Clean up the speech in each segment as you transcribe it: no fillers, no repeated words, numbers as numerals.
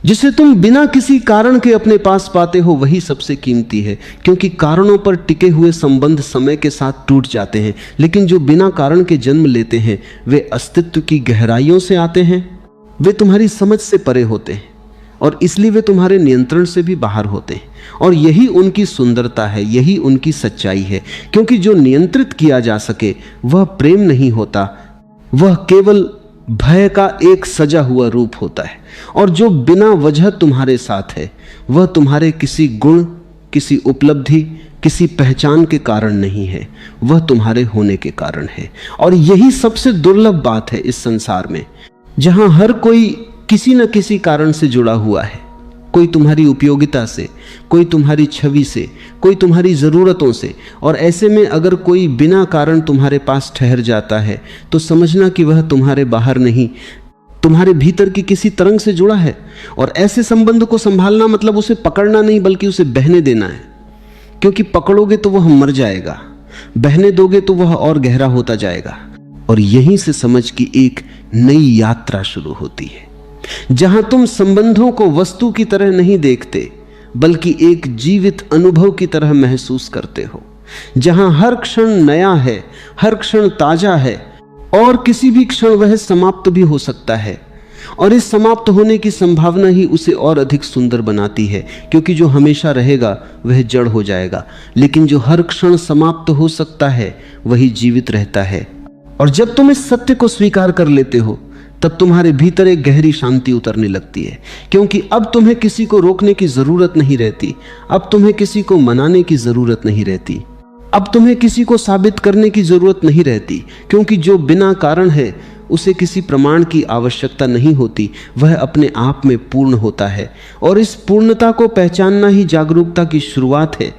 जिसे तुम बिना किसी कारण के अपने पास पाते हो वही सबसे कीमती है, क्योंकि कारणों पर टिके हुए संबंध समय के साथ टूट जाते हैं, लेकिन जो बिना कारण के जन्म लेते हैं वे अस्तित्व की गहराइयों से आते हैं, वे तुम्हारी समझ से परे होते हैं और इसलिए वे तुम्हारे नियंत्रण से भी बाहर होते हैं। और यही उनकी सुंदरता है, यही उनकी सच्चाई है, क्योंकि जो नियंत्रित किया जा सके वह प्रेम नहीं होता, वह केवल भय का एक सजा हुआ रूप होता है। और जो बिना वजह तुम्हारे साथ है वह तुम्हारे किसी गुण, किसी उपलब्धि, किसी पहचान के कारण नहीं है, वह तुम्हारे होने के कारण है। और यही सबसे दुर्लभ बात है इस संसार में, जहां हर कोई किसी न किसी कारण से जुड़ा हुआ है। कोई तुम्हारी उपयोगिता से, कोई तुम्हारी छवि से, कोई तुम्हारी ज़रूरतों से। और ऐसे में अगर कोई बिना कारण तुम्हारे पास ठहर जाता है तो समझना कि वह तुम्हारे बाहर नहीं, तुम्हारे भीतर की किसी तरंग से जुड़ा है। और ऐसे संबंध को संभालना मतलब उसे पकड़ना नहीं बल्कि उसे बहने देना है, क्योंकि पकड़ोगे तो वह मर जाएगा, बहने दोगे तो वह और गहरा होता जाएगा। और यहीं से समझ की एक नई यात्रा शुरू होती है, जहां तुम संबंधों को वस्तु की तरह नहीं देखते बल्कि एक जीवित अनुभव की तरह महसूस करते हो, जहां हर क्षण नया है, हर क्षण ताजा है और किसी भी क्षण वह समाप्त भी हो सकता है। और इस समाप्त होने की संभावना ही उसे और अधिक सुंदर बनाती है, क्योंकि जो हमेशा रहेगा वह जड़ हो जाएगा, लेकिन जो हर क्षण समाप्त हो सकता है वही जीवित रहता है। और जब तुम इस सत्य को स्वीकार कर लेते हो तब तुम्हारे भीतर एक गहरी शांति उतरने लगती है, क्योंकि अब तुम्हें किसी को रोकने की जरूरत नहीं रहती, अब तुम्हें किसी को मनाने की जरूरत नहीं रहती, अब तुम्हें किसी को साबित करने की जरूरत नहीं रहती, क्योंकि जो बिना कारण है उसे किसी प्रमाण की आवश्यकता नहीं होती, वह अपने आप में पूर्ण होता है। और इस पूर्णता को पहचानना ही जागरूकता की शुरुआत है।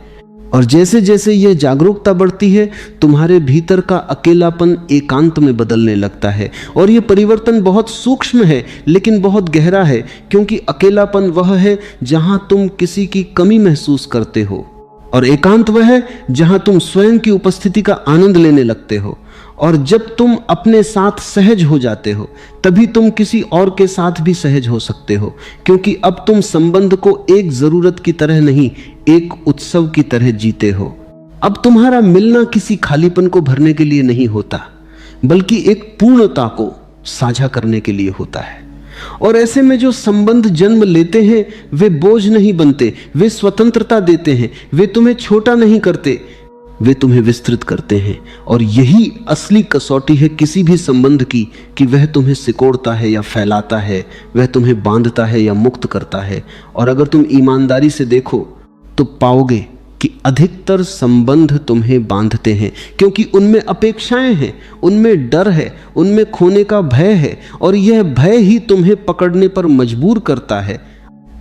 और जैसे जैसे यह जागरूकता बढ़ती है तुम्हारे भीतर का अकेलापन एकांत में बदलने लगता है। और यह परिवर्तन बहुत सूक्ष्म है लेकिन बहुत गहरा है, क्योंकि अकेलापन वह है जहां तुम किसी की कमी महसूस करते हो और एकांत वह है जहां तुम स्वयं की उपस्थिति का आनंद लेने लगते हो। और जब तुम अपने साथ सहज हो जाते हो तभी तुम किसी और के साथ भी सहज हो सकते हो, क्योंकि अब तुम संबंध को एक जरूरत की तरह नहीं, एक उत्सव की तरह जीते हो। अब तुम्हारा मिलना किसी खालीपन को भरने के लिए नहीं होता बल्कि एक पूर्णता को साझा करने के लिए होता है। और ऐसे में जो संबंध जन्म लेते हैं वे बोझ नहीं बनते, वे स्वतंत्रता देते हैं, वे तुम्हें छोटा नहीं करते, वे तुम्हें विस्तृत करते हैं। और यही असली कसौटी है किसी भी संबंध की, कि वह तुम्हें सिकोड़ता है या फैलाता है, वह तुम्हें बांधता है या मुक्त करता है। और अगर तुम ईमानदारी से देखो तो पाओगे कि अधिकतर संबंध तुम्हें बांधते हैं, क्योंकि उनमें अपेक्षाएं हैं, उनमें डर है, उनमें खोने का भय है। और यह भय ही तुम्हें पकड़ने पर मजबूर करता है।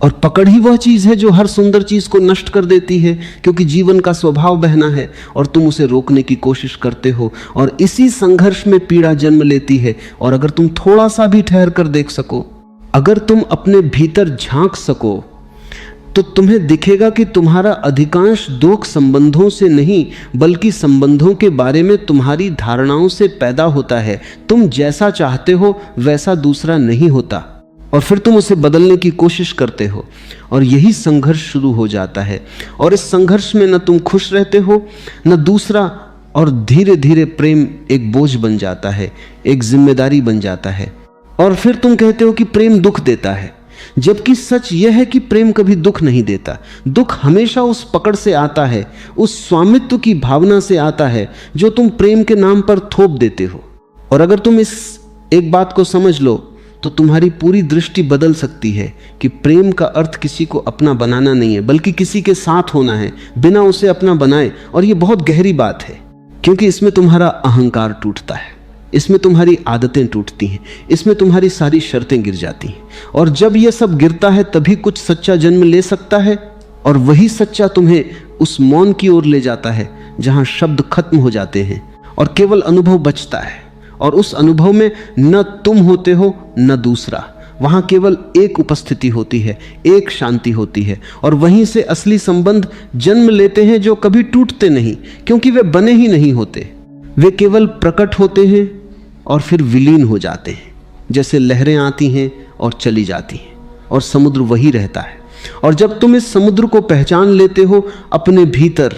और पकड़ ही वह चीज है जो हर सुंदर चीज को नष्ट कर देती है, क्योंकि जीवन का स्वभाव बहना है और तुम उसे रोकने की कोशिश करते हो। और इसी संघर्ष में पीड़ा जन्म लेती है। और अगर तुम थोड़ा सा भी ठहर कर देख सको, अगर तुम अपने भीतर झांक सको, तो तुम्हें दिखेगा कि तुम्हारा अधिकांश दुख संबंधों से नहीं बल्कि संबंधों के बारे में तुम्हारी धारणाओं से पैदा होता है। तुम जैसा चाहते हो वैसा दूसरा नहीं होता और फिर तुम उसे बदलने की कोशिश करते हो और यही संघर्ष शुरू हो जाता है। और इस संघर्ष में न तुम खुश रहते हो न दूसरा, और धीरे धीरे प्रेम एक बोझ बन जाता है, एक जिम्मेदारी बन जाता है। और फिर तुम कहते हो कि प्रेम दुख देता है, जबकि सच यह है कि प्रेम कभी दुख नहीं देता। दुख हमेशा उस पकड़ से आता है, उस स्वामित्व की भावना से आता है जो तुम प्रेम के नाम पर थोप देते हो। और अगर तुम इस एक बात को समझ लो तो तुम्हारी पूरी दृष्टि बदल सकती है कि प्रेम का अर्थ किसी को अपना बनाना नहीं है बल्कि किसी के साथ होना है बिना उसे अपना बनाए। और ये बहुत गहरी बात है, क्योंकि इसमें तुम्हारा अहंकार टूटता है, इसमें तुम्हारी आदतें टूटती हैं, इसमें तुम्हारी सारी शर्तें गिर जाती हैं। और जब यह सब गिरता है तभी कुछ सच्चा जन्म ले सकता है। और वही सच्चा तुम्हें उस मौन की ओर ले जाता है जहां शब्द खत्म हो जाते हैं और केवल अनुभव बचता है। और उस अनुभव में न तुम होते हो न दूसरा, वहां केवल एक उपस्थिति होती है, एक शांति होती है। और वहीं से असली संबंध जन्म लेते हैं जो कभी टूटते नहीं, क्योंकि वे बने ही नहीं होते, वे केवल प्रकट होते हैं और फिर विलीन हो जाते हैं, जैसे लहरें आती हैं और चली जाती हैं। और समुद्र वही रहता है। और जब तुम इस समुद्र को पहचान लेते हो अपने भीतर,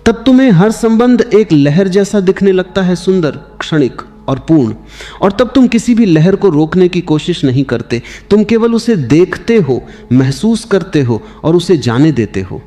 तब तुम्हें हर संबंध एक लहर जैसा दिखने लगता है, सुंदर, क्षणिक और पूर्ण। और तब तुम किसी भी लहर को रोकने की कोशिश नहीं करते, तुम केवल उसे देखते हो, महसूस करते हो और उसे जाने देते हो।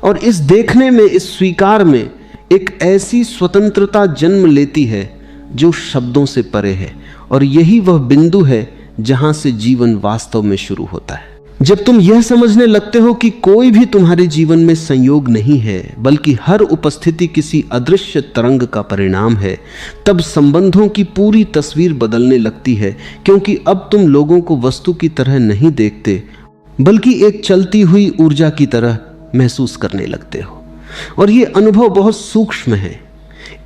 और इस देखने में, इस स्वीकार में एक ऐसी स्वतंत्रता जन्म लेती है जो शब्दों से परे है। और यही वह बिंदु है जहां से जीवन वास्तव में शुरू होता है। जब तुम यह समझने लगते हो कि कोई भी तुम्हारे जीवन में संयोग नहीं है, बल्कि हर उपस्थिति किसी अदृश्य तरंग का परिणाम है, तब संबंधों की पूरी तस्वीर बदलने लगती है। क्योंकि अब तुम लोगों को वस्तु की तरह नहीं देखते, बल्कि एक चलती हुई ऊर्जा की तरह महसूस करने लगते हो। और ये अनुभव बहुत सूक्ष्म है,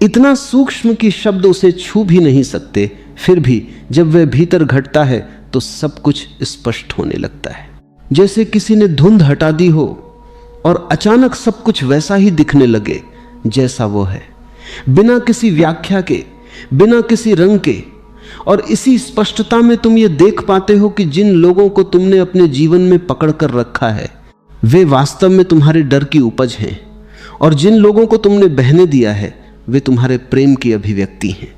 इतना सूक्ष्म कि शब्द उसे छू भी नहीं सकते। फिर भी जब वह भीतर घटता है तो सब कुछ स्पष्ट होने लगता है, जैसे किसी ने धुंध हटा दी हो और अचानक सब कुछ वैसा ही दिखने लगे जैसा वो है, बिना किसी व्याख्या के, बिना किसी रंग के। और इसी स्पष्टता में तुम ये देख पाते हो कि जिन लोगों को तुमने अपने जीवन में पकड़ कर रखा है वे वास्तव में तुम्हारे डर की उपज हैं, और जिन लोगों को तुमने बहने दिया है वे तुम्हारे प्रेम की अभिव्यक्ति हैं।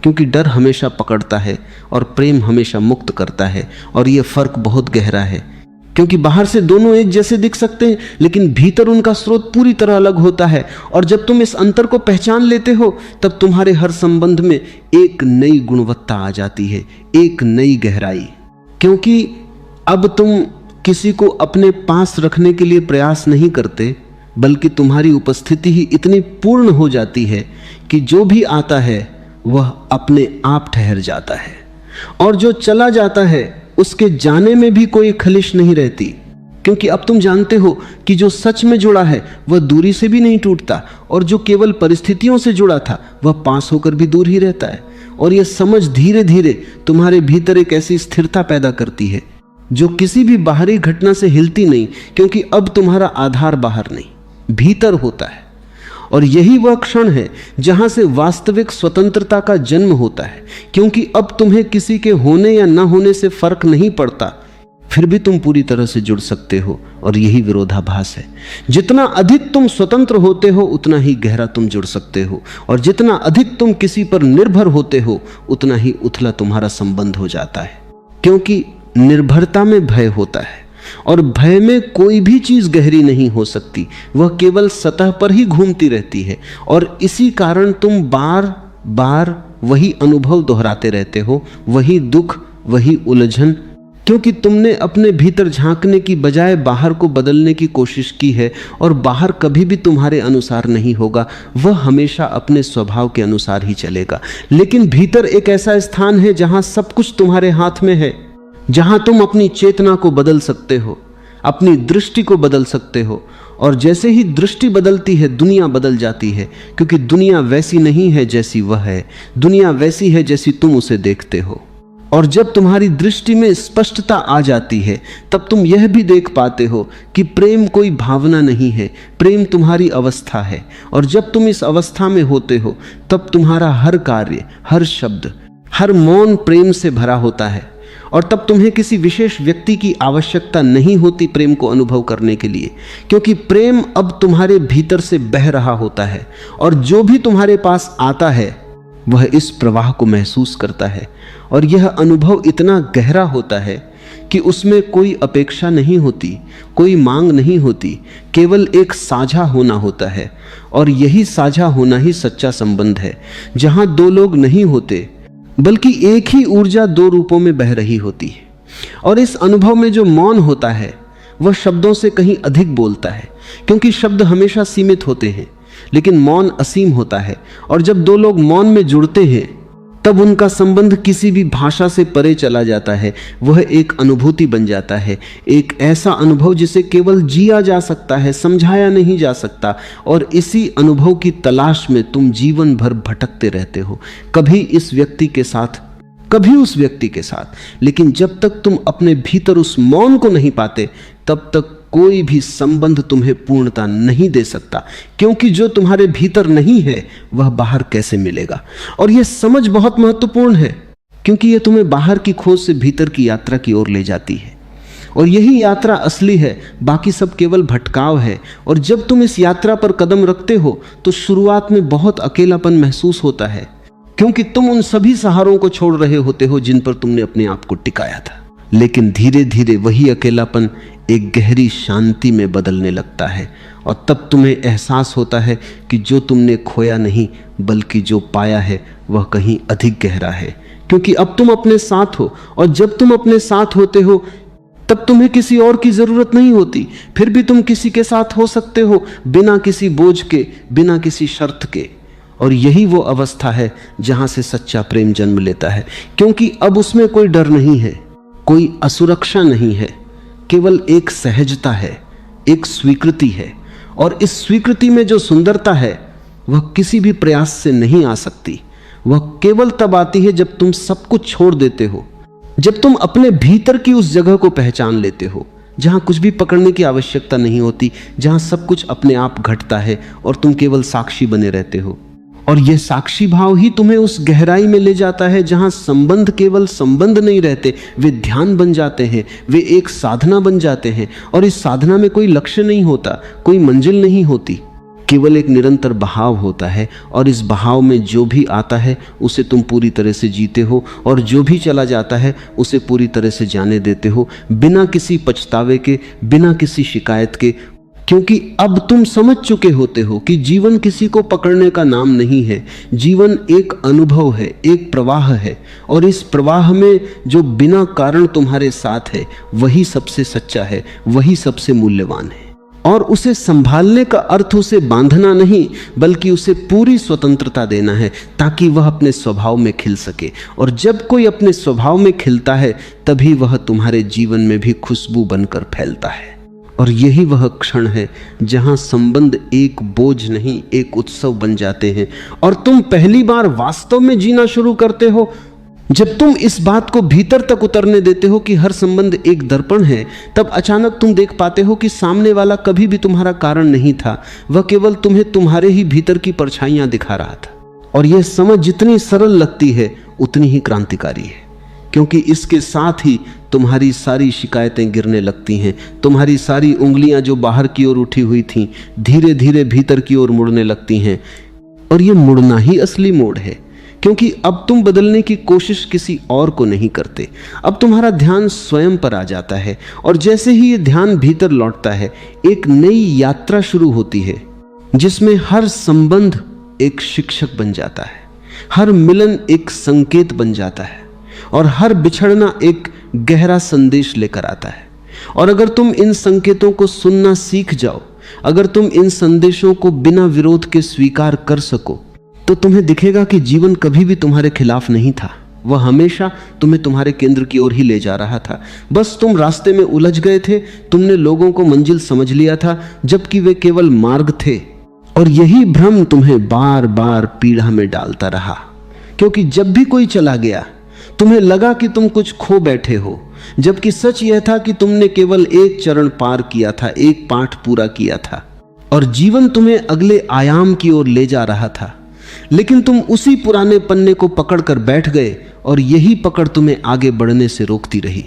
क्योंकि डर हमेशा पकड़ता है और प्रेम हमेशा मुक्त करता है। और ये फर्क बहुत गहरा है, क्योंकि बाहर से दोनों एक जैसे दिख सकते हैं, लेकिन भीतर उनका स्रोत पूरी तरह अलग होता है। और जब तुम इस अंतर को पहचान लेते हो, तब तुम्हारे हर संबंध में एक नई गुणवत्ता आ जाती है, एक नई गहराई। क्योंकि अब तुम किसी को अपने पास रखने के लिए प्रयास नहीं करते, बल्कि तुम्हारी उपस्थिति ही इतनी पूर्ण हो जाती है कि जो भी आता है वह अपने आप ठहर जाता है, और जो चला जाता है उसके जाने में भी कोई खलिश नहीं रहती। क्योंकि अब तुम जानते हो कि जो सच में जुड़ा है वह दूरी से भी नहीं टूटता, और जो केवल परिस्थितियों से जुड़ा था वह पास होकर भी दूर ही रहता है। और यह समझ धीरे धीरे तुम्हारे भीतर एक ऐसी स्थिरता पैदा करती है जो किसी भी बाहरी घटना से हिलती नहीं, क्योंकि अब तुम्हारा आधार बाहर नहीं, भीतर होता है। और यही वह क्षण है जहां से वास्तविक स्वतंत्रता का जन्म होता है। क्योंकि अब तुम्हें किसी के होने या न होने से फर्क नहीं पड़ता, फिर भी तुम पूरी तरह से जुड़ सकते हो। और यही विरोधाभास है, जितना अधिक तुम स्वतंत्र होते हो उतना ही गहरा तुम जुड़ सकते हो, और जितना अधिक तुम किसी पर निर्भर होते हो उतना ही उथला तुम्हारा संबंध हो जाता है। क्योंकि निर्भरता में भय होता है, और भय में कोई भी चीज गहरी नहीं हो सकती, वह केवल सतह पर ही घूमती रहती है। और इसी कारण तुम बार बार वही अनुभव दोहराते रहते हो, वही दुख, वही उलझन, क्योंकि तुमने अपने भीतर झांकने की बजाय बाहर को बदलने की कोशिश की है। और बाहर कभी भी तुम्हारे अनुसार नहीं होगा, वह हमेशा अपने स्वभाव के अनुसार ही चलेगा। लेकिन भीतर एक ऐसा स्थान है जहां सब कुछ तुम्हारे हाथ में है, जहां तुम अपनी चेतना को बदल सकते हो, अपनी दृष्टि को बदल सकते हो। और जैसे ही दृष्टि बदलती है दुनिया बदल जाती है, क्योंकि दुनिया वैसी नहीं है जैसी वह है, दुनिया वैसी है जैसी तुम उसे देखते हो। और जब तुम्हारी दृष्टि में स्पष्टता आ जाती है, तब तुम यह भी देख पाते हो कि प्रेम कोई भावना नहीं है, प्रेम तुम्हारी अवस्था है। और जब तुम इस अवस्था में होते हो, तब तुम्हारा हर कार्य, हर शब्द, हर मौन प्रेम से भरा होता है। और तब तुम्हें किसी विशेष व्यक्ति की आवश्यकता नहीं होती प्रेम को अनुभव करने के लिए, क्योंकि प्रेम अब तुम्हारे भीतर से बह रहा होता है। और जो भी तुम्हारे पास आता है वह इस प्रवाह को महसूस करता है। और यह अनुभव इतना गहरा होता है कि उसमें कोई अपेक्षा नहीं होती, कोई मांग नहीं होती, केवल एक साझा होना होता है। और यही साझा होना ही सच्चा संबंध है, जहां दो लोग नहीं होते बल्कि एक ही ऊर्जा दो रूपों में बह रही होती है। और इस अनुभव में जो मौन होता है वह शब्दों से कहीं अधिक बोलता है, क्योंकि शब्द हमेशा सीमित होते हैं, लेकिन मौन असीम होता है। और जब दो लोग मौन में जुड़ते हैं तब उनका संबंध किसी भी भाषा से परे चला जाता है। वह एक अनुभूति बन जाता है, एक ऐसा अनुभव जिसे केवल जिया जा सकता है, समझाया नहीं जा सकता। और इसी अनुभव की तलाश में तुम जीवन भर भटकते रहते हो, कभी इस व्यक्ति के साथ, कभी उस व्यक्ति के साथ। लेकिन जब तक तुम अपने भीतर उस मौन को नहीं पाते, तब तक कोई भी संबंध तुम्हें पूर्णता नहीं दे सकता, क्योंकि जो तुम्हारे भीतर नहीं है वह बाहर कैसे मिलेगा। और यह समझ बहुत महत्वपूर्ण है, क्योंकि यह तुम्हें बाहर की खोज से भीतर की यात्रा की ओर ले जाती है। और यही यात्रा असली है, बाकी सब केवल भटकाव है। और जब तुम इस यात्रा पर कदम रखते हो तो शुरुआत में बहुत अकेलापन महसूस होता है, क्योंकि तुम उन सभी सहारों को छोड़ रहे होते हो जिन पर तुमने अपने आप को टिकाया था। लेकिन धीरे धीरे वही अकेलापन एक गहरी शांति में बदलने लगता है, और तब तुम्हें एहसास होता है कि जो तुमने खोया नहीं बल्कि जो पाया है वह कहीं अधिक गहरा है, क्योंकि अब तुम अपने साथ हो। और जब तुम अपने साथ होते हो तब तुम्हें किसी और की जरूरत नहीं होती। फिर भी तुम किसी के साथ हो सकते हो, बिना किसी बोझ के, बिना किसी शर्त के। और यही वो अवस्था है जहां से सच्चा प्रेम जन्म लेता है, क्योंकि अब उसमें कोई डर नहीं है, कोई असुरक्षा नहीं है, केवल एक सहजता है, एक स्वीकृति है। और इस स्वीकृति में जो सुंदरता है वह किसी भी प्रयास से नहीं आ सकती। वह केवल तब आती है जब तुम सब कुछ छोड़ देते हो, जब तुम अपने भीतर की उस जगह को पहचान लेते हो जहां कुछ भी पकड़ने की आवश्यकता नहीं होती, जहां सब कुछ अपने आप घटता है और तुम केवल साक्षी बने रहते हो। और यह साक्षी भाव ही तुम्हें उस गहराई में ले जाता है जहां संबंध केवल संबंध नहीं रहते, वे ध्यान बन जाते हैं, वे एक साधना बन जाते हैं। और इस साधना में कोई लक्ष्य नहीं होता, कोई मंजिल नहीं होती, केवल एक निरंतर बहाव होता है। और इस बहाव में जो भी आता है उसे तुम पूरी तरह से जीते हो, और जो भी चला जाता है उसे पूरी तरह से जाने देते हो, बिना किसी पछतावे के, बिना किसी शिकायत के। क्योंकि अब तुम समझ चुके होते हो कि जीवन किसी को पकड़ने का नाम नहीं है, जीवन एक अनुभव है, एक प्रवाह है। और इस प्रवाह में जो बिना कारण तुम्हारे साथ है वही सबसे सच्चा है, वही सबसे मूल्यवान है। और उसे संभालने का अर्थ उसे बांधना नहीं, बल्कि उसे पूरी स्वतंत्रता देना है, ताकि वह अपने स्वभाव में खिल सके। और जब कोई अपने स्वभाव में खिलता है तभी वह तुम्हारे जीवन में भी खुशबू बनकर फैलता है। और यही वह क्षण है जहां संबंध एक बोझ नहीं, एक उत्सव बन जाते हैं। और तुम पहली बार वास्तव में जीना शुरू करते हो जब तुम इस बात को भीतर तक उतरने देते हो कि हर संबंध एक दर्पण है। तब अचानक तुम देख पाते हो कि सामने वाला कभी भी तुम्हारा कारण नहीं था, वह केवल तुम्हें तुम्हारे ही भीतर की परछाइयां दिखा रहा था। और यह समझ जितनी सरल लगती है उतनी ही क्रांतिकारी है, क्योंकि इसके साथ ही तुम्हारी सारी शिकायतें गिरने लगती हैं, तुम्हारी सारी उंगलियां जो बाहर की ओर उठी हुई थीं धीरे धीरे भीतर की ओर मुड़ने लगती हैं। और यह मुड़ना ही असली मोड़ है, क्योंकि अब तुम बदलने की कोशिश किसी और को नहीं करते। अब तुम्हारा ध्यान स्वयं पर आ जाता है, और जैसे ही ये ध्यान भीतर लौटता है एक नई यात्रा शुरू होती है, जिसमें हर संबंध एक शिक्षक बन जाता है, हर मिलन एक संकेत बन जाता है, और हर बिछड़ना एक गहरा संदेश लेकर आता है। और अगर तुम इन संकेतों को सुनना सीख जाओ, अगर तुम इन संदेशों को बिना विरोध के स्वीकार कर सको, तो तुम्हें दिखेगा कि जीवन कभी भी तुम्हारे खिलाफ नहीं था, वह हमेशा तुम्हें तुम्हारे केंद्र की ओर ही ले जा रहा था। बस तुम रास्ते में उलझ गए थे, तुमने लोगों को मंजिल समझ लिया था जबकि वे केवल मार्ग थे। और यही भ्रम तुम्हें बार बार पीड़ा में डालता रहा, क्योंकि जब भी कोई चला गया तुम्हें लगा कि तुम कुछ खो बैठे हो, जबकि सच यह था कि तुमने केवल एक चरण पार किया था, एक पाठ पूरा किया था, और जीवन तुम्हें अगले आयाम की ओर ले जा रहा था। लेकिन तुम उसी पुराने पन्ने को पकड़कर बैठ गए, और यही पकड़ तुम्हें आगे बढ़ने से रोकती रही।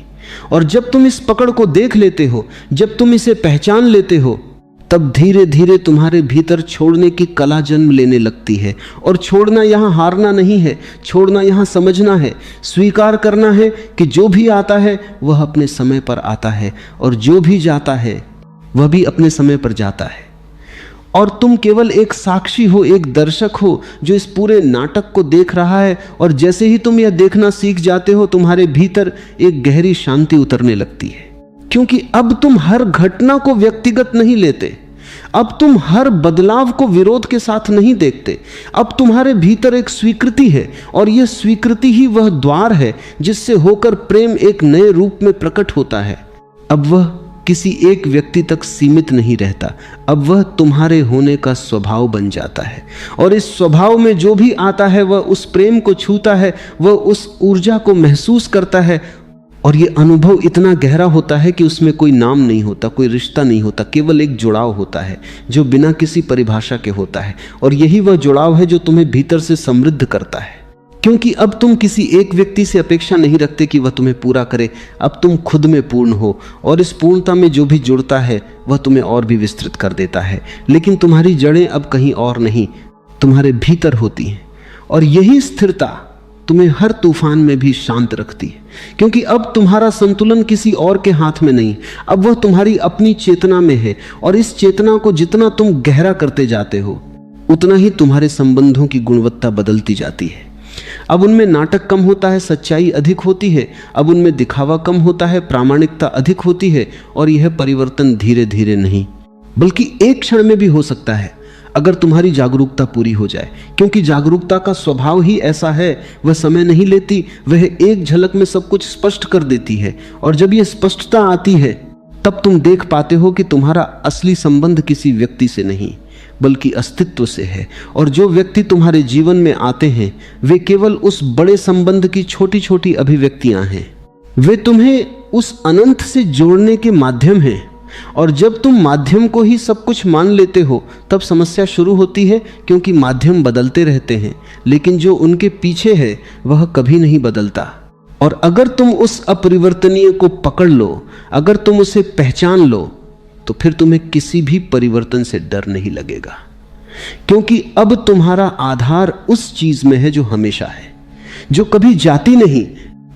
और जब तुम इस पकड़ को देख लेते हो, जब तुम इसे पहचान लेते हो, तब धीरे धीरे तुम्हारे भीतर छोड़ने की कला जन्म लेने लगती है। और छोड़ना यहाँ हारना नहीं है, छोड़ना यहाँ समझना है, स्वीकार करना है कि जो भी आता है वह अपने समय पर आता है, और जो भी जाता है वह भी अपने समय पर जाता है। और तुम केवल एक साक्षी हो, एक दर्शक हो जो इस पूरे नाटक को देख रहा है। और जैसे ही तुम यह देखना सीख जाते हो तुम्हारे भीतर एक गहरी शांति उतरने लगती है, क्योंकि अब तुम हर घटना को व्यक्तिगत नहीं लेते, अब तुम हर बदलाव को विरोध के साथ नहीं देखते। अब तुम्हारे भीतर एक स्वीकृति है, और यह स्वीकृति ही वह द्वार है जिससे होकर प्रेम एक नए रूप में प्रकट होता है। अब वह किसी एक व्यक्ति तक सीमित नहीं रहता, अब वह तुम्हारे होने का स्वभाव बन जाता है। और इस स्वभाव में जो भी आता है वह उस प्रेम को छूता है, वह उस ऊर्जा को महसूस करता है। और ये अनुभव इतना गहरा होता है कि उसमें कोई नाम नहीं होता, कोई रिश्ता नहीं होता, केवल एक जुड़ाव होता है जो बिना किसी परिभाषा के होता है। और यही वह जुड़ाव है जो तुम्हें भीतर से समृद्ध करता है, क्योंकि अब तुम किसी एक व्यक्ति से अपेक्षा नहीं रखते कि वह तुम्हें पूरा करे। अब तुम खुद में पूर्ण हो और इस पूर्णता में जो भी जुड़ता है वह तुम्हें और भी विस्तृत कर देता है। लेकिन तुम्हारी जड़ें अब कहीं और नहीं, तुम्हारे भीतर होती हैं, और यही स्थिरता तुम्हें हर तूफान में भी शांत रखती है। क्योंकि अब तुम्हारा संतुलन किसी और के हाथ में नहीं, अब वह तुम्हारी अपनी चेतना में है। और इस चेतना को जितना तुम गहरा करते जाते हो उतना ही तुम्हारे संबंधों की गुणवत्ता बदलती जाती है। अब उनमें नाटक कम होता है, सच्चाई अधिक होती है। अब उनमें दिखावा कम होता है, प्रामाणिकता अधिक होती है। और यह परिवर्तन धीरे धीरे नहीं बल्कि एक क्षण में भी हो सकता है अगर तुम्हारी जागरूकता पूरी हो जाए। क्योंकि जागरूकता का स्वभाव ही ऐसा है, वह समय नहीं लेती, वह एक झलक में सब कुछ स्पष्ट कर देती है। और जब यह स्पष्टता आती है तब तुम देख पाते हो कि तुम्हारा असली संबंध किसी व्यक्ति से नहीं बल्कि अस्तित्व से है। और जो व्यक्ति तुम्हारे जीवन में आते हैं वे केवल उस बड़े संबंध की छोटी छोटी अभिव्यक्तियां हैं। वे तुम्हें उस अनंत से जोड़ने के माध्यम हैं। और जब तुम माध्यम को ही सब कुछ मान लेते हो तब समस्या शुरू होती है, क्योंकि माध्यम बदलते रहते हैं लेकिन जो उनके पीछे है वह कभी नहीं बदलता। और अगर तुम उस अपरिवर्तनीय को पकड़ लो, अगर तुम उसे पहचान लो, तो फिर तुम्हें किसी भी परिवर्तन से डर नहीं लगेगा। क्योंकि अब तुम्हारा आधार उस चीज में है जो हमेशा है, जो कभी जाती नहीं।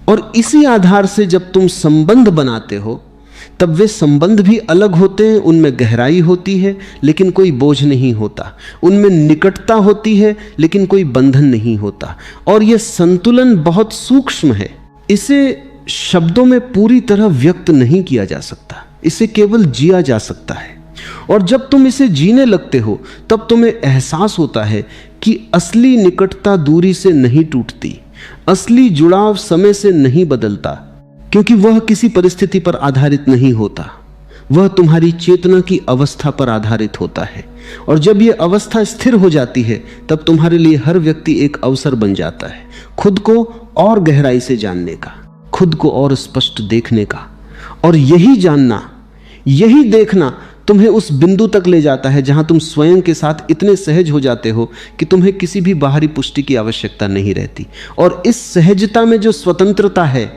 और इसी आधार से जब तुम संबंध बनाते हो तब वे संबंध भी अलग होते हैं। उनमें गहराई होती है लेकिन कोई बोझ नहीं होता, उनमें निकटता होती है लेकिन कोई बंधन नहीं होता। और यह संतुलन बहुत सूक्ष्म है, इसे शब्दों में पूरी तरह व्यक्त नहीं किया जा सकता, इसे केवल जिया जा सकता है। और जब तुम इसे जीने लगते हो तब तुम्हें एहसास होता है कि असली निकटता दूरी से नहीं टूटती, असली जुड़ाव समय से नहीं बदलता, क्योंकि वह किसी परिस्थिति पर आधारित नहीं होता, वह तुम्हारी चेतना की अवस्था पर आधारित होता है। और जब यह अवस्था स्थिर हो जाती है तब तुम्हारे लिए हर व्यक्ति एक अवसर बन जाता है खुद को और गहराई से जानने का, खुद को और स्पष्ट देखने का। और यही जानना, यही देखना तुम्हें उस बिंदु तक ले जाता है जहां तुम स्वयं के साथ इतने सहज हो जाते हो कि तुम्हें किसी भी बाहरी पुष्टि की आवश्यकता नहीं रहती। और इस सहजता में जो स्वतंत्रता है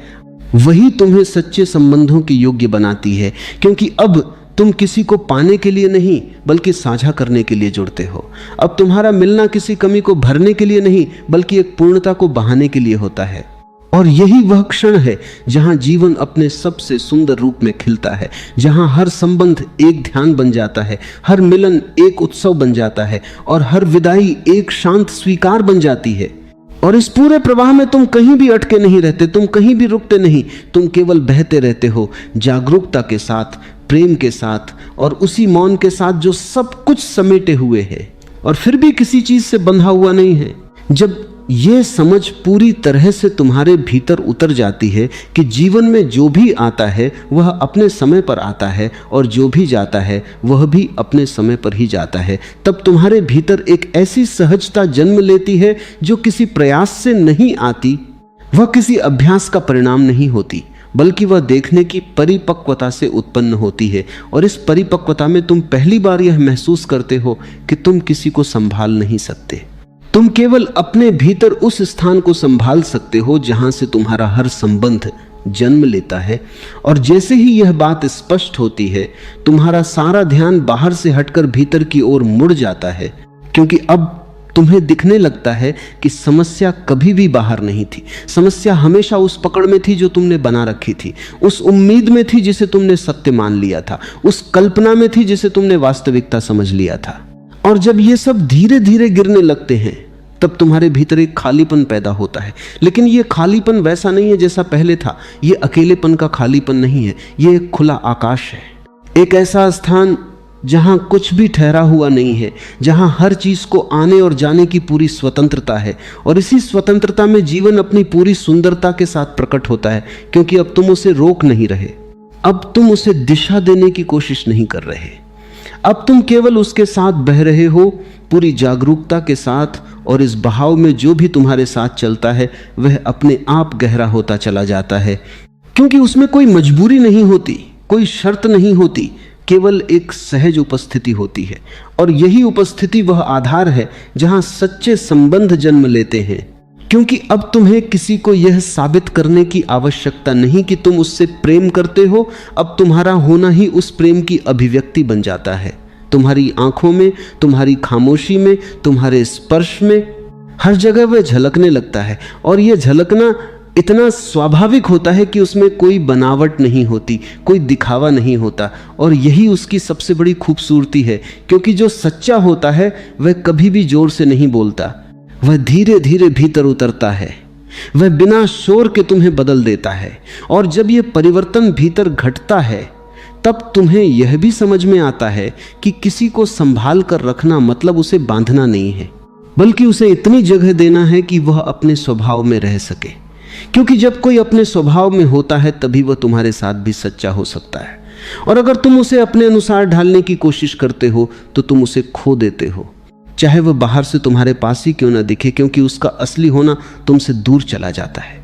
वही तुम्हें सच्चे संबंधों की योग्य बनाती है। क्योंकि अब तुम किसी को पाने के लिए नहीं बल्कि साझा करने के लिए जुड़ते हो। अब तुम्हारा मिलना किसी कमी को भरने के लिए नहीं बल्कि एक पूर्णता को बहाने के लिए होता है। और यही वह क्षण है जहां जीवन अपने सबसे सुंदर रूप में खिलता है, जहां हर संबंध एक ध्यान बन जाता है, हर मिलन एक उत्सव बन जाता है और हर विदाई एक शांत स्वीकार बन जाती है। और इस पूरे प्रवाह में तुम कहीं भी अटके नहीं रहते, तुम कहीं भी रुकते नहीं, तुम केवल बहते रहते हो जागरूकता के साथ, प्रेम के साथ और उसी मौन के साथ जो सब कुछ समेटे हुए है और फिर भी किसी चीज से बंधा हुआ नहीं है। जब ये समझ पूरी तरह से तुम्हारे भीतर उतर जाती है कि जीवन में जो भी आता है वह अपने समय पर आता है और जो भी जाता है वह भी अपने समय पर ही जाता है, तब तुम्हारे भीतर एक ऐसी सहजता जन्म लेती है जो किसी प्रयास से नहीं आती, वह किसी अभ्यास का परिणाम नहीं होती, बल्कि वह देखने की परिपक्वता से उत्पन्न होती है। और इस परिपक्वता में तुम पहली बार यह महसूस करते हो कि तुम किसी को संभाल नहीं सकते, तुम केवल अपने भीतर उस स्थान को संभाल सकते हो जहां से तुम्हारा हर संबंध जन्म लेता है। और जैसे ही यह बात स्पष्ट होती है तुम्हारा सारा ध्यान बाहर से हटकर भीतर की ओर मुड़ जाता है, क्योंकि अब तुम्हें दिखने लगता है कि समस्या कभी भी बाहर नहीं थी। समस्या हमेशा उस पकड़ में थी जो तुमने बना रखी थी, उस उम्मीद में थी जिसे तुमने सत्य मान लिया था, उस कल्पना में थी जिसे तुमने वास्तविकता समझ लिया था। और जब ये सब धीरे धीरे गिरने लगते हैं तब तुम्हारे भीतर एक खालीपन पैदा होता है। लेकिन ये खालीपन वैसा नहीं है जैसा पहले था, ये अकेलेपन का खालीपन नहीं है, ये एक खुला आकाश है, एक ऐसा स्थान जहां कुछ भी ठहरा हुआ नहीं है, जहां हर चीज को आने और जाने की पूरी स्वतंत्रता है। और इसी स्वतंत्रता में जीवन अपनी पूरी सुंदरता के साथ प्रकट होता है, क्योंकि अब तुम उसे रोक नहीं रहे, अब तुम उसे दिशा देने की कोशिश नहीं कर रहे, अब तुम केवल उसके साथ बह रहे हो पूरी जागरूकता के साथ। और इस बहाव में जो भी तुम्हारे साथ चलता है वह अपने आप गहरा होता चला जाता है, क्योंकि उसमें कोई मजबूरी नहीं होती, कोई शर्त नहीं होती, केवल एक सहज उपस्थिति होती है। और यही उपस्थिति वह आधार है जहां सच्चे संबंध जन्म लेते हैं, क्योंकि अब तुम्हें किसी को यह साबित करने की आवश्यकता नहीं कि तुम उससे प्रेम करते हो। अब तुम्हारा होना ही उस प्रेम की अभिव्यक्ति बन जाता है। तुम्हारी आंखों में, तुम्हारी खामोशी में, तुम्हारे स्पर्श में, हर जगह वह झलकने लगता है। और यह झलकना इतना स्वाभाविक होता है कि उसमें कोई बनावट नहीं होती, कोई दिखावा नहीं होता। और यही उसकी सबसे बड़ी खूबसूरती है, क्योंकि जो सच्चा होता है वह कभी भी जोर से नहीं बोलता, वह धीरे धीरे भीतर उतरता है, वह बिना शोर के तुम्हें बदल देता है। और जब यह परिवर्तन भीतर घटता है तब तुम्हें यह भी समझ में आता है कि किसी को संभाल कर रखना मतलब उसे बांधना नहीं है, बल्कि उसे इतनी जगह देना है कि वह अपने स्वभाव में रह सके। क्योंकि जब कोई अपने स्वभाव में होता है तभी वह तुम्हारे साथ भी सच्चा हो सकता है। और अगर तुम उसे अपने अनुसार ढालने की कोशिश करते हो तो तुम उसे खो देते हो, चाहे वह बाहर से तुम्हारे पास ही क्यों ना दिखे, क्योंकि उसका असली होना तुमसे दूर चला जाता है।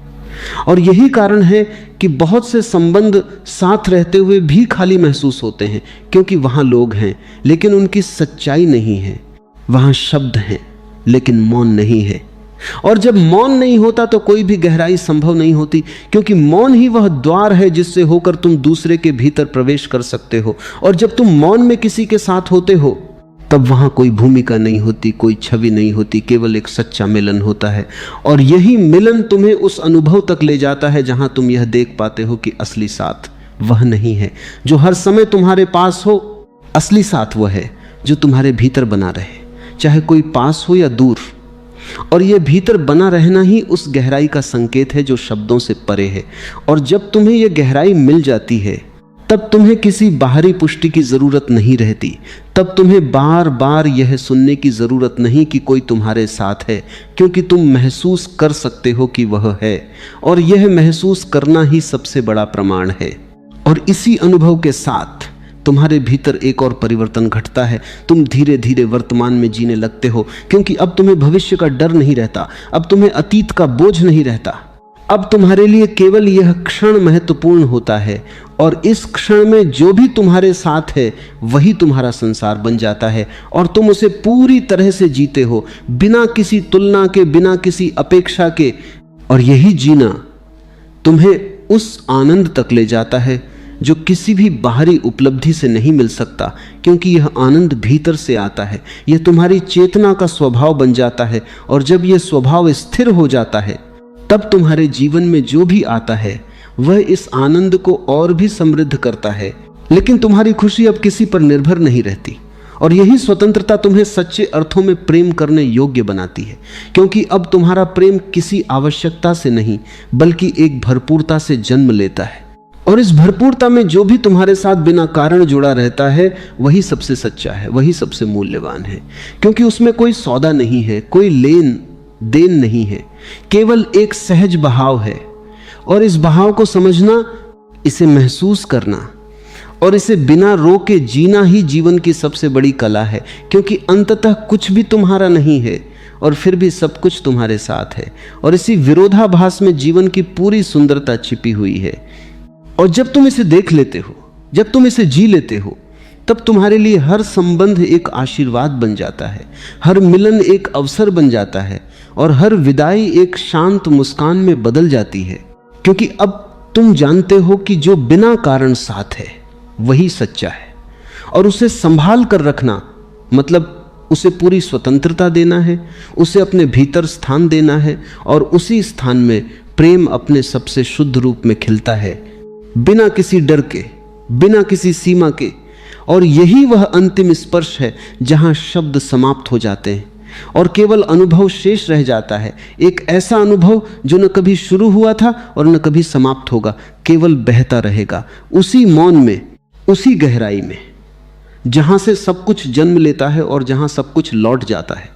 और यही कारण है कि बहुत से संबंध साथ रहते हुए भी खाली महसूस होते हैं, क्योंकि वहां लोग हैं लेकिन उनकी सच्चाई नहीं है, वहां शब्द हैं लेकिन मौन नहीं है। और जब मौन नहीं होता तो कोई भी गहराई संभव नहीं होती, क्योंकि मौन ही वह द्वार है जिससे होकर तुम दूसरे के भीतर प्रवेश कर सकते हो। और जब तुम मौन में किसी के साथ होते हो तब वहां कोई भूमिका नहीं होती, कोई छवि नहीं होती, केवल एक सच्चा मिलन होता है। और यही मिलन तुम्हें उस अनुभव तक ले जाता है जहां तुम यह देख पाते हो कि असली साथ वह नहीं है जो हर समय तुम्हारे पास हो। असली साथ वह है जो तुम्हारे भीतर बना रहे, चाहे कोई पास हो या दूर। और यह भीतर बना रहना ही उस गहराई का संकेत है जो शब्दों से परे है। और जब तुम्हें यह गहराई मिल जाती है तब तुम्हें किसी बाहरी पुष्टि की जरूरत नहीं रहती। तब तुम्हें बार बार यह सुनने की जरूरत नहीं कि कोई तुम्हारे साथ है, क्योंकि तुम महसूस कर सकते हो कि वह है। और यह महसूस करना ही सबसे बड़ा प्रमाण है। और इसी अनुभव के साथ तुम्हारे भीतर एक और परिवर्तन घटता है। तुम धीरे धीरे वर्तमान में जीने लगते हो, क्योंकि अब तुम्हें भविष्य का डर नहीं रहता, अब तुम्हें अतीत का बोझ नहीं रहता। अब तुम्हारे लिए केवल यह क्षण महत्वपूर्ण होता है। और इस क्षण में जो भी तुम्हारे साथ है वही तुम्हारा संसार बन जाता है। और तुम उसे पूरी तरह से जीते हो, बिना किसी तुलना के, बिना किसी अपेक्षा के। और यही जीना तुम्हें उस आनंद तक ले जाता है जो किसी भी बाहरी उपलब्धि से नहीं मिल सकता, क्योंकि यह आनंद भीतर से आता है। यह तुम्हारी चेतना का स्वभाव बन जाता है। और जब यह स्वभाव स्थिर हो जाता है तब तुम्हारे जीवन में जो भी आता है वह इस आनंद को और भी समृद्ध करता है। लेकिन तुम्हारी खुशी अब किसी पर निर्भर नहीं रहती। और यही स्वतंत्रता तुम्हें सच्चे अर्थों में प्रेम करने योग्य बनाती है, क्योंकि अब तुम्हारा प्रेम किसी आवश्यकता से नहीं बल्कि एक भरपूरता से जन्म लेता है। और इस भरपूरता में जो भी तुम्हारे साथ बिना कारण जुड़ा रहता है वही सबसे सच्चा है, वही सबसे मूल्यवान है। क्योंकि उसमें कोई सौदा नहीं है, कोई लेन देन नहीं है, केवल एक सहज बहाव है। और इस बहाव को समझना, इसे महसूस करना और इसे बिना रोके जीना ही जीवन की सबसे बड़ी कला है। क्योंकि अंततः कुछ भी तुम्हारा नहीं है और फिर भी सब कुछ तुम्हारे साथ है। और इसी विरोधाभास में जीवन की पूरी सुंदरता छिपी हुई है। और जब तुम इसे देख लेते हो, जब तुम इसे जी लेते हो, तब तुम्हारे लिए हर संबंध एक आशीर्वाद बन जाता है, हर मिलन एक अवसर बन जाता है और हर विदाई एक शांत मुस्कान में बदल जाती है। क्योंकि अब तुम जानते हो कि जो बिना कारण साथ है वही सच्चा है। और उसे संभाल कर रखना मतलब उसे पूरी स्वतंत्रता देना है, उसे अपने भीतर स्थान देना है। और उसी स्थान में प्रेम अपने सबसे शुद्ध रूप में खिलता है, बिना किसी डर के, बिना किसी सीमा के। और यही वह अंतिम स्पर्श है जहां शब्द समाप्त हो जाते हैं और केवल अनुभव शेष रह जाता है। एक ऐसा अनुभव जो न कभी शुरू हुआ था और न कभी समाप्त होगा, केवल बहता रहेगा उसी मौन में, उसी गहराई में जहां से सब कुछ जन्म लेता है और जहां सब कुछ लौट जाता है।